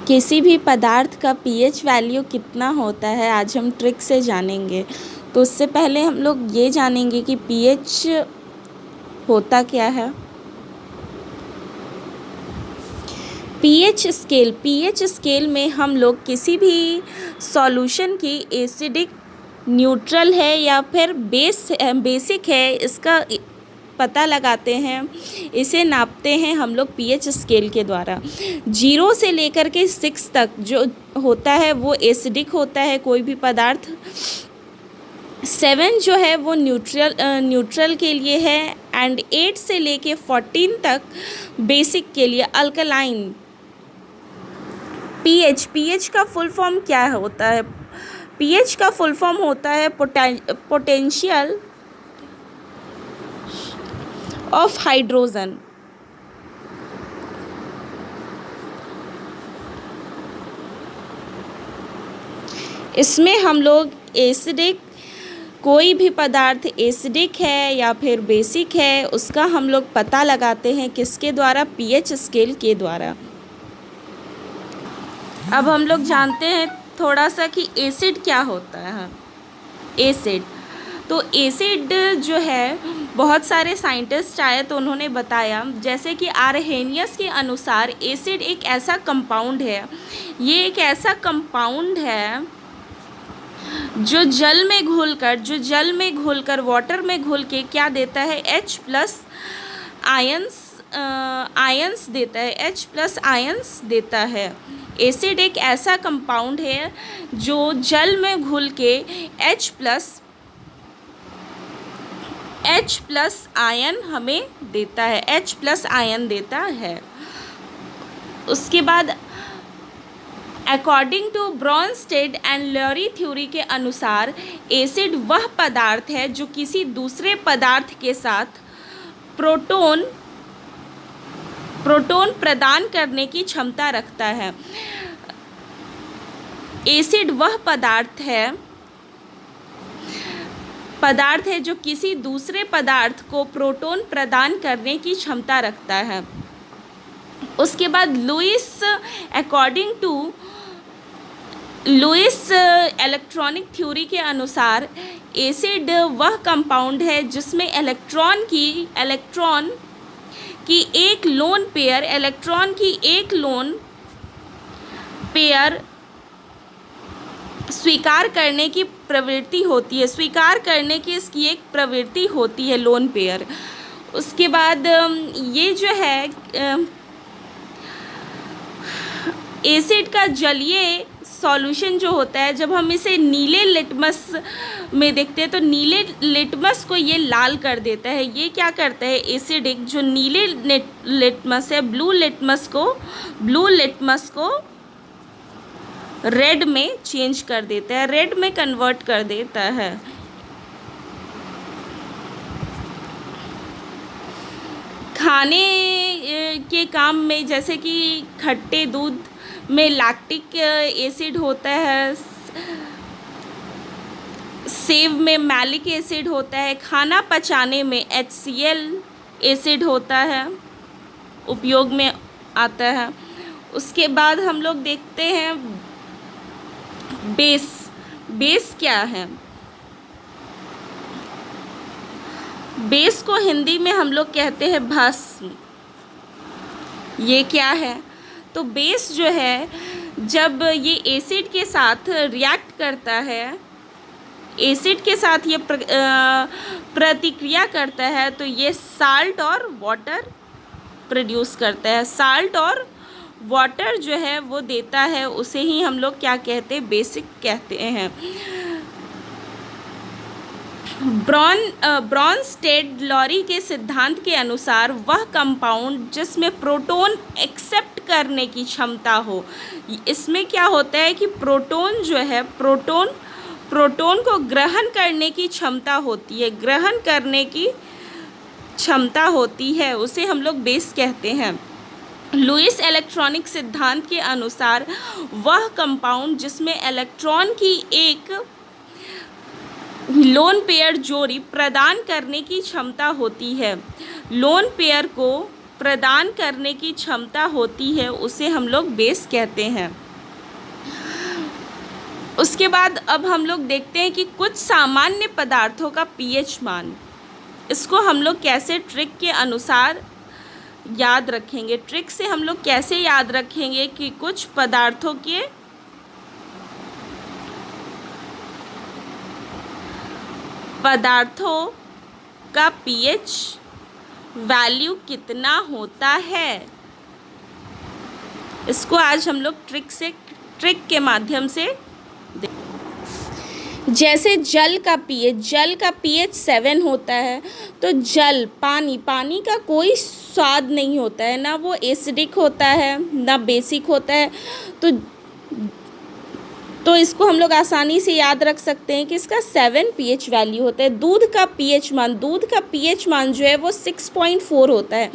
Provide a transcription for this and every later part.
किसी भी पदार्थ का पीएच वैल्यू कितना होता है, आज हम ट्रिक से जानेंगे। तो उससे पहले हम लोग ये जानेंगे कि पीएच होता क्या है। पीएच स्केल में हम लोग किसी भी सॉल्यूशन की एसिडिक, न्यूट्रल है या फिर बेसिक है, इसका पता लगाते हैं। इसे नापते हैं हम लोग पीएच स्केल के द्वारा। 0 से लेकर के 6 तक जो होता है वो एसिडिक होता है कोई भी पदार्थ। 7 जो है वो न्यूट्रल के लिए है एंड 8 से लेके 14 तक बेसिक के लिए, अल्कलाइन। पीएच का फुल फॉर्म क्या होता है? पीएच का फुल फॉर्म होता है पोटेंशियल ऑफ हाइड्रोजन। इसमें हम लोग एसिडिक, कोई भी पदार्थ एसिडिक है या फिर बेसिक है, उसका हम लोग पता लगाते हैं किसके द्वारा? पीएच स्केल के द्वारा। अब हम लोग जानते हैं थोड़ा सा कि एसिड क्या होता है। एसिड, तो एसिड जो है बहुत सारे साइंटिस्ट आए तो उन्होंने बताया, जैसे कि आरहेनियस के अनुसार एसिड एक ऐसा कंपाउंड है, ये एक ऐसा कंपाउंड है जो जल में घुलकर वाटर में घुल के क्या देता है? H+ आयंस देता है, H+ आयंस देता है। एसिड एक ऐसा कंपाउंड है जो जल में घुल के H+ आयन हमें देता है, H+ आयन देता है। उसके बाद according to Bronsted and Lowry theory के अनुसार एसिड वह पदार्थ है जो किसी दूसरे पदार्थ के साथ प्रोटॉन प्रदान करने की क्षमता रखता है। एसिड वह पदार्थ है जो किसी दूसरे पदार्थ को प्रोटॉन प्रदान करने की क्षमता रखता है। उसके बाद according to Lewis electronic theory के अनुसार एसिड वह कंपाउंड है जिसमें इलेक्ट्रॉन की एक लोन पेयर स्वीकार करने की प्रवृत्ति होती है, इसकी एक प्रवृत्ति होती है, लोन पेयर। उसके बाद ये जो है एसिड का जलीय सॉल्यूशन जो होता है, जब हम इसे नीले लिटमस में देखते हैं तो नीले लिटमस को ये लाल कर देता है। ये क्या करता है? एसिडिक जो नीले लिटमस है, ब्लू लिटमस को रेड में चेंज कर देता है, रेड में कन्वर्ट कर देता है। खाने के काम में, जैसे कि खट्टे दूध में लैक्टिक एसिड होता है, सेव में मैलिक एसिड होता है, खाना पचाने में HCl एसिड होता है, उपयोग में आता है। उसके बाद हम लोग देखते हैं बेस क्या है। बेस को हिंदी में हम लोग कहते हैं भस्म। ये क्या है? तो बेस जो है, जब ये एसिड के साथ रिएक्ट करता है, एसिड के साथ ये प्रतिक्रिया करता है, तो ये साल्ट और वाटर प्रोड्यूस करता है। साल्ट और वाटर जो है वो देता है, उसे ही हम लोग क्या कहते हैं? बेसिक कहते हैं। ब्रॉनस्टेड लॉरी के सिद्धांत के अनुसार वह कंपाउंड जिसमें प्रोटॉन एक्सेप्ट करने की क्षमता हो, इसमें क्या होता है कि प्रोटॉन जो है, प्रोटॉन को ग्रहण करने की क्षमता होती है, उसे हम लोग बेस कहते हैं। लुईस इलेक्ट्रॉनिक सिद्धांत के अनुसार वह कंपाउंड जिसमें इलेक्ट्रॉन की एक लोन पेयर जोड़ी प्रदान करने की क्षमता होती है, लोन पेयर को प्रदान करने की क्षमता होती है उसे हम लोग बेस कहते हैं। उसके बाद अब हम लोग देखते हैं कि कुछ सामान्य पदार्थों का पीएच मान, इसको हम लोग कैसे ट्रिक के अनुसार याद रखेंगे। ट्रिक से हम लोग कैसे याद रखेंगे कि कुछ पदार्थों का पीएच वैल्यू कितना होता है। इसको आज हम लोग ट्रिक के माध्यम से जैसे जल का पीएच 7 होता है। तो जल पानी का कोई स्वाद नहीं होता है, ना वो एसिडिक होता है ना बेसिक होता है। तो इसको हम लोग आसानी से याद रख सकते हैं कि इसका 7 पीएच वैल्यू होता है। दूध का पीएच मान जो है वो 6.4 होता है।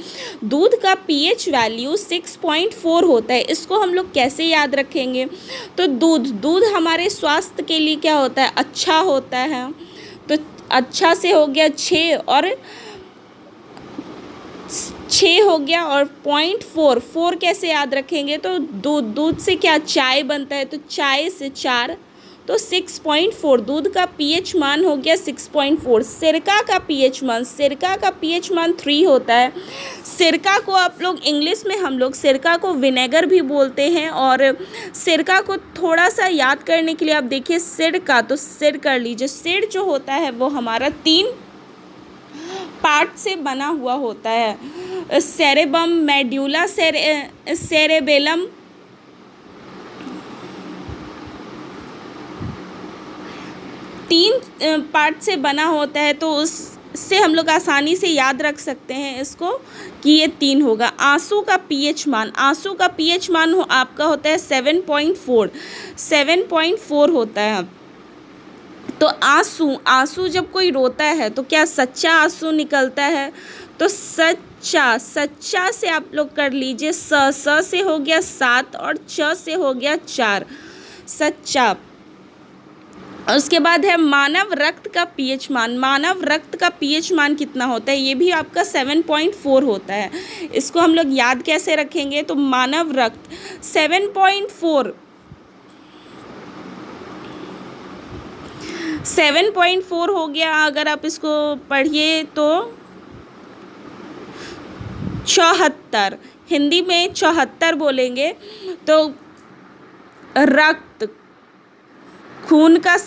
दूध का पीएच वैल्यू 6.4 होता है। इसको हम लोग कैसे याद रखेंगे। तो दूध हमारे स्वास्थ्य के लिए क्या होता है, अच्छा होता है। तो अच्छा से हो गया 6 हो गया, और 0.4 कैसे याद रखेंगे। तो दूध से क्या चाय बनता है, तो चाय से 4, तो 6.4 दूध का पीएच मान हो गया 6.4। सिरका का पीएच मान 3 होता है। सिरका को आप लोग इंग्लिश में हम लोग सिरका को विनेगर भी बोलते हैं। और सिरका को थोड़ा सा याद करने के लिए आप देखिए सिरका, तो सिर कर लीजिए। सिर जो होता है वो हमारा 3 पार्ट से बना हुआ होता है, सेरेबम, मेड्यूला सेरेबेलम, तीन पार्ट से बना होता है। तो उससे हम लोग आसानी से याद रख सकते हैं इसको कि ये 3 होगा। आंसू का पीएच मान आपका होता है 7.4 होता है। तो आंसू जब कोई रोता है तो क्या सच्चा आंसू निकलता है। तो सच्चा से आप लोग कर लीजिए, स से हो गया 7 और च से हो गया 4, सच्चा। उसके बाद है मानव रक्त का पीएच मान कितना होता है। ये भी आपका 7.4 होता है। इसको हम लोग याद कैसे रखेंगे। तो मानव रक्त 7.4 हो गया। अगर आप इसको पढ़िए तो 74, हिंदी में 74 बोलेंगे। तो रक्त, खून का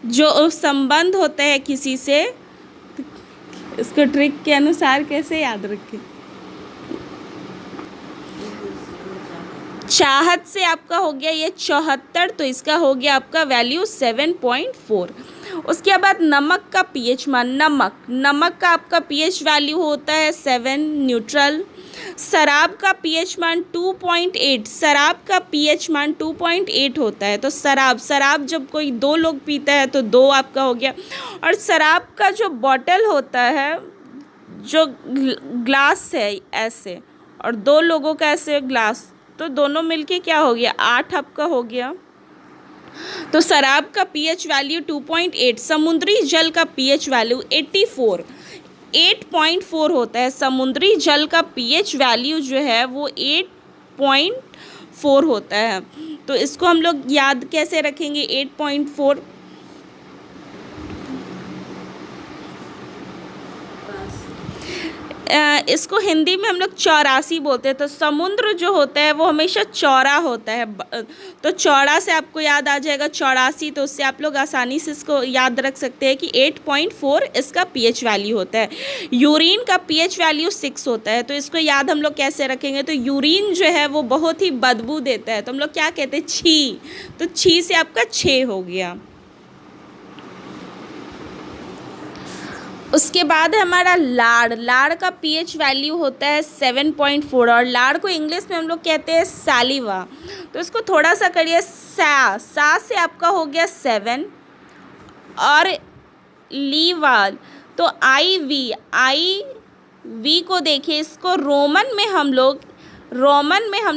जो संबंध होता है किसी से, इसको ट्रिक के अनुसार कैसे याद रखें। चाहत से आपका हो गया ये 74, तो इसका हो गया आपका वैल्यू 7.4। उसके बाद नमक का पीएच मान, नमक का आपका पीएच वैल्यू होता है 7, न्यूट्रल। शराब का पीएच मान 2.8 होता है। तो शराब जब कोई 2 लोग पीता है तो 2 आपका हो गया। और शराब का जो बॉटल होता है, जो ग्लास है ऐसे, और 2 लोगों का ऐसे ग्लास, तो दोनों मिलके क्या हो गया 8 आपका हो गया। तो शराब का पीएच वैल्यू 2.8। समुद्री जल का पीएच वैल्यू 8.4 होता है। समुद्री जल का पीएच वैल्यू जो है वो 8.4 होता है। तो इसको हम लोग याद कैसे रखेंगे 8.4। इसको हिंदी में हम लोग 84 बोलते हैं। तो समुद्र जो होता है वो हमेशा चौड़ा होता है। तो चौड़ा से आपको याद आ जाएगा 84, तो उससे आप लोग आसानी से इसको याद रख सकते हैं कि 8.4 इसका पीएच वैल्यू होता है। यूरिन का पीएच वैल्यू 6 होता है। तो इसको याद हम लोग कैसे रखेंगे। तो यूरिन जो है वो बहुत ही बदबू देता है, तो हम लोग क्या कहते हैं छी। तो छी से आपका 6 हो गया। उसके बाद है हमारा लाड़ का पीएच वैल्यू होता है 7.4, और लाड़ को इंग्लिश में हम लोग कहते हैं सैलिवा। तो इसको थोड़ा सा करिए, सा से आपका हो गया 7, और लीवा, तो आई वी को देखिए, इसको रोमन में हम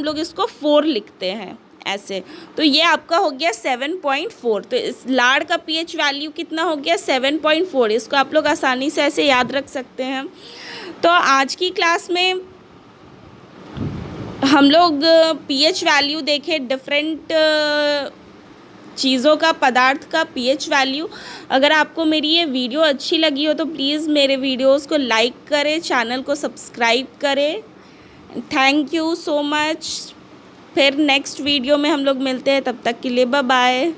लोग इसको 4 लिखते हैं ऐसे। तो ये आपका हो गया 7.4। तो इस लाड़ का पीएच वैल्यू कितना हो गया 7.4। इसको आप लोग आसानी से ऐसे याद रख सकते हैं। तो आज की क्लास में हम लोग पीएच वैल्यू देखे, डिफरेंट चीज़ों का, पदार्थ का पीएच वैल्यू। अगर आपको मेरी ये वीडियो अच्छी लगी हो तो प्लीज़ मेरे वीडियोस को लाइक करें, चैनल को सब्सक्राइब करें। Thank you so much. फिर नेक्स्ट वीडियो में हम लोग मिलते हैं, तब तक के लिए बाय बाय।